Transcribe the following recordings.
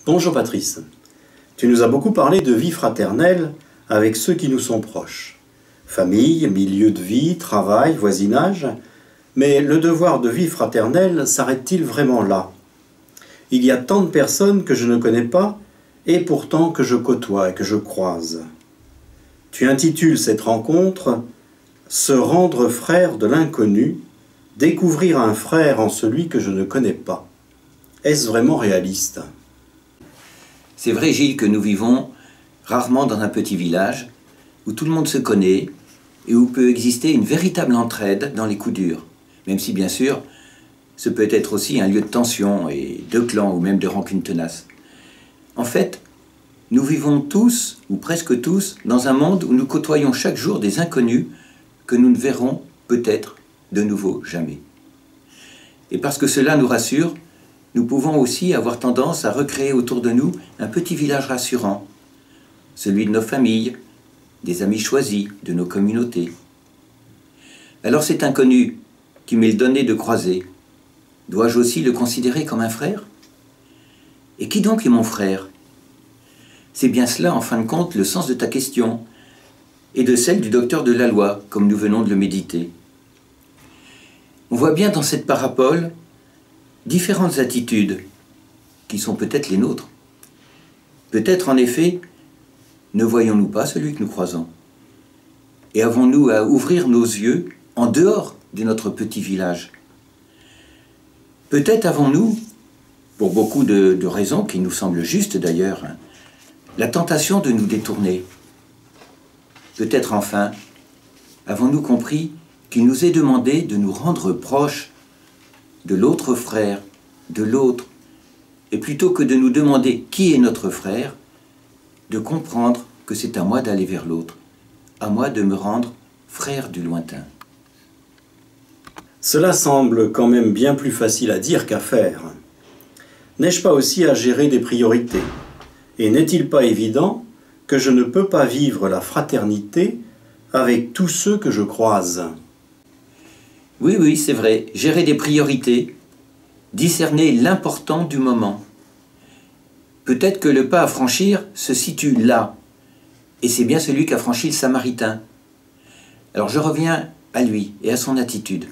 Bonjour Patrice, tu nous as beaucoup parlé de vie fraternelle avec ceux qui nous sont proches. Famille, milieu de vie, travail, voisinage, mais le devoir de vie fraternelle s'arrête-t-il vraiment là? Il y a tant de personnes que je ne connais pas et pourtant que je côtoie et que je croise. Tu intitules cette rencontre « Se rendre frère de l'inconnu, découvrir un frère en celui que je ne connais pas ». Est-ce vraiment réaliste? C'est vrai, Gilles, que nous vivons rarement dans un petit village où tout le monde se connaît et où peut exister une véritable entraide dans les coups durs. Même si, bien sûr, ce peut être aussi un lieu de tension et de clan ou même de rancune tenace. En fait, nous vivons tous, ou presque tous, dans un monde où nous côtoyons chaque jour des inconnus que nous ne verrons peut-être de nouveau jamais. Et parce que cela nous rassure, nous pouvons aussi avoir tendance à recréer autour de nous un petit village rassurant, celui de nos familles, des amis choisis, de nos communautés. Alors cet inconnu qui m'est donné de croiser, dois-je aussi le considérer comme un frère? Et qui donc est mon frère? C'est bien cela, en fin de compte, le sens de ta question, et de celle du docteur de la loi, comme nous venons de le méditer. On voit bien dans cette parabole différentes attitudes qui sont peut-être les nôtres. Peut-être en effet, ne voyons-nous pas celui que nous croisons? Et avons-nous à ouvrir nos yeux en dehors de notre petit village? Peut-être avons-nous, pour beaucoup de raisons qui nous semblent justes d'ailleurs, la tentation de nous détourner. Peut-être enfin, avons-nous compris qu'il nous est demandé de nous rendre proches de l'autre frère, de l'autre, et plutôt que de nous demander qui est notre frère, de comprendre que c'est à moi d'aller vers l'autre, à moi de me rendre frère du lointain. Cela semble quand même bien plus facile à dire qu'à faire. N'ai-je pas aussi à gérer des priorités? Et n'est-il pas évident que je ne peux pas vivre la fraternité avec tous ceux que je croise? Oui, c'est vrai, gérer des priorités, discerner l'important du moment. Peut-être que le pas à franchir se situe là, et c'est bien celui qu'a franchi le Samaritain. Alors je reviens à lui et à son attitude.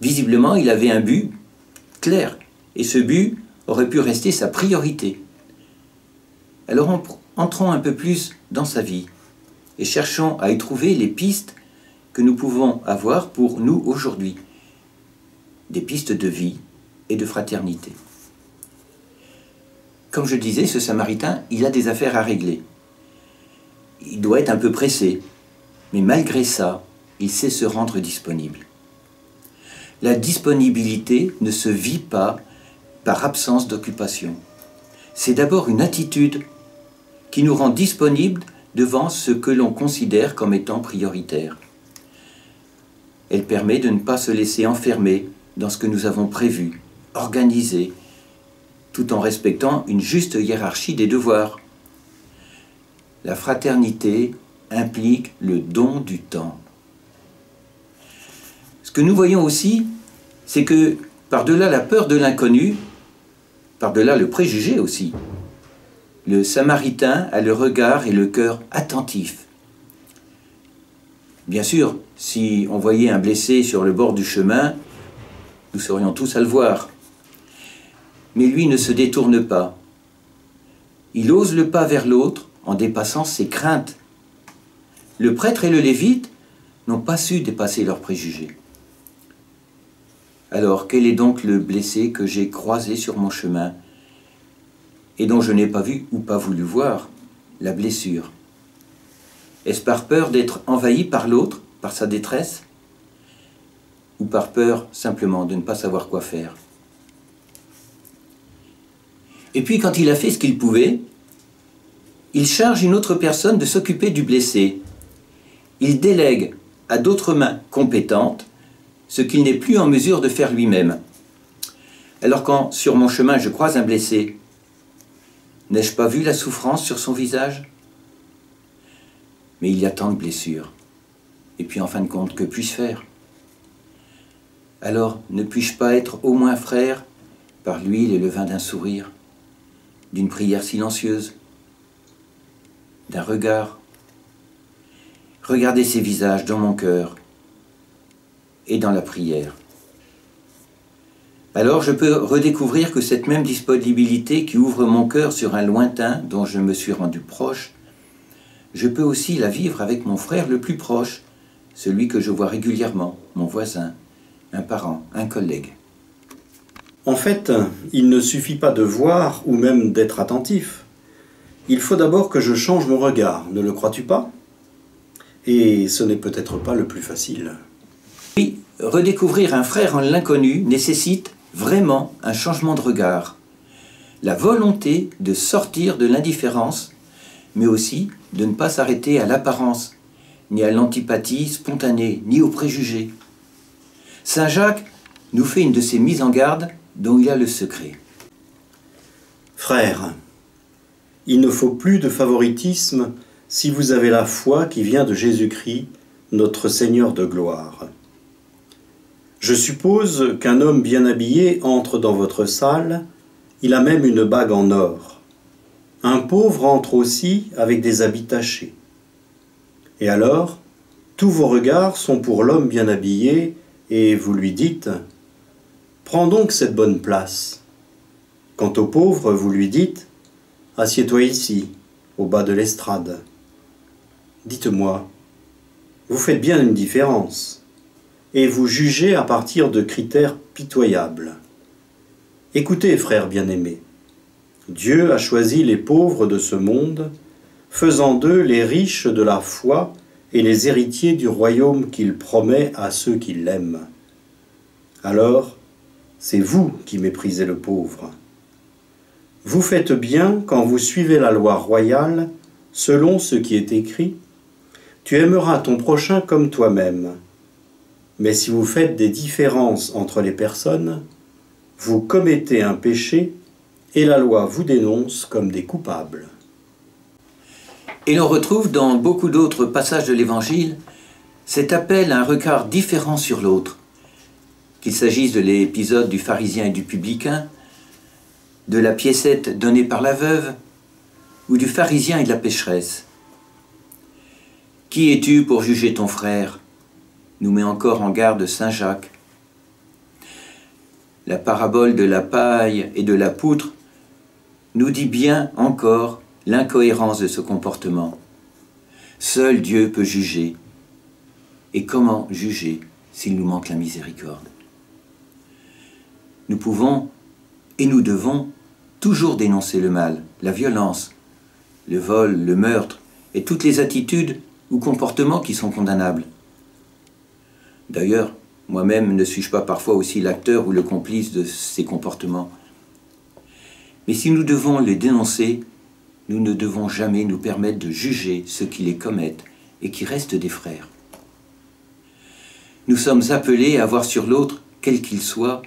Visiblement, il avait un but clair, et ce but aurait pu rester sa priorité. Alors entrons un peu plus dans sa vie, et cherchons à y trouver les pistes que nous pouvons avoir pour nous aujourd'hui, des pistes de vie et de fraternité. Comme je disais, ce Samaritain, il a des affaires à régler. Il doit être un peu pressé, mais malgré ça, il sait se rendre disponible. La disponibilité ne se vit pas par absence d'occupation. C'est d'abord une attitude qui nous rend disponibles devant ce que l'on considère comme étant prioritaire. Elle permet de ne pas se laisser enfermer dans ce que nous avons prévu, organisé, tout en respectant une juste hiérarchie des devoirs. La fraternité implique le don du temps. Ce que nous voyons aussi, c'est que par-delà la peur de l'inconnu, par-delà le préjugé aussi, le Samaritain a le regard et le cœur attentifs. Bien sûr, si on voyait un blessé sur le bord du chemin, nous serions tous à le voir. Mais lui ne se détourne pas. Il ose le pas vers l'autre en dépassant ses craintes. Le prêtre et le lévite n'ont pas su dépasser leurs préjugés. Alors, quel est donc le blessé que j'ai croisé sur mon chemin et dont je n'ai pas vu ou pas voulu voir la blessure? Est-ce par peur d'être envahi par l'autre, par sa détresse? Ou par peur simplement de ne pas savoir quoi faire? Et puis quand il a fait ce qu'il pouvait, il charge une autre personne de s'occuper du blessé. Il délègue à d'autres mains compétentes ce qu'il n'est plus en mesure de faire lui-même. Alors quand sur mon chemin je croise un blessé, n'ai-je pas vu la souffrance sur son visage? Mais il y a tant de blessures. Et puis en fin de compte, que puis-je faire? Alors, ne puis-je pas être au moins frère par l'huile et le vin d'un sourire? d'une prière silencieuse, d'un regard. Regardez ces visages dans mon cœur et dans la prière. Alors je peux redécouvrir que cette même disponibilité qui ouvre mon cœur sur un lointain dont je me suis rendu proche, je peux aussi la vivre avec mon frère le plus proche, celui que je vois régulièrement, mon voisin, un parent, un collègue. En fait, il ne suffit pas de voir ou même d'être attentif. Il faut d'abord que je change mon regard, ne le crois-tu pas? Et ce n'est peut-être pas le plus facile. Oui, redécouvrir un frère en l'inconnu nécessite vraiment un changement de regard. La volonté de sortir de l'indifférence, mais aussi de ne pas s'arrêter à l'apparence, ni à l'antipathie spontanée, ni aux préjugés. Saint Jacques nous fait une de ces mises en garde dont il a le secret. Frères, il ne faut plus de favoritisme si vous avez la foi qui vient de Jésus-Christ, notre Seigneur de gloire. Je suppose qu'un homme bien habillé entre dans votre salle, il a même une bague en or. Un pauvre entre aussi avec des habits tachés. Et alors, tous vos regards sont pour l'homme bien habillé, et vous lui dites « Prends donc cette bonne place ». Quant au pauvre, vous lui dites « Assieds-toi ici, au bas de l'estrade ». Dites-moi, vous faites bien une différence, et vous jugez à partir de critères pitoyables. Écoutez, frères bien-aimés, Dieu a choisi les pauvres de ce monde, faisant d'eux les riches de la foi et les héritiers du royaume qu'il promet à ceux qui l'aiment. Alors, c'est vous qui méprisez le pauvre. Vous faites bien quand vous suivez la loi royale, selon ce qui est écrit, « Tu aimeras ton prochain comme toi-même ». Mais si vous faites des différences entre les personnes, vous commettez un péché et la loi vous dénonce comme des coupables. Et l'on retrouve dans beaucoup d'autres passages de l'Évangile cet appel à un regard différent sur l'autre, qu'il s'agisse de l'épisode du pharisien et du publicain, de la piécette donnée par la veuve, ou du pharisien et de la pécheresse. « Qui es-tu pour juger ton frère ?» nous met encore en garde Saint Jacques. La parabole de la paille et de la poutre nous dit bien encore l'incohérence de ce comportement. Seul Dieu peut juger. Et comment juger s'il nous manque la miséricorde? Nous pouvons et nous devons toujours dénoncer le mal, la violence, le vol, le meurtre et toutes les attitudes ou comportements qui sont condamnables. D'ailleurs, moi-même ne suis-je pas parfois aussi l'acteur ou le complice de ces comportements? Mais si nous devons les dénoncer, nous ne devons jamais nous permettre de juger ceux qui les commettent et qui restent des frères. Nous sommes appelés à voir sur l'autre, quel qu'il soit,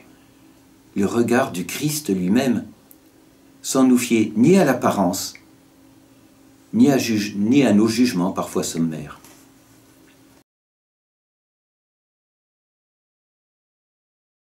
le regard du Christ lui-même, sans nous fier ni à l'apparence, ni à nos jugements parfois sommaires.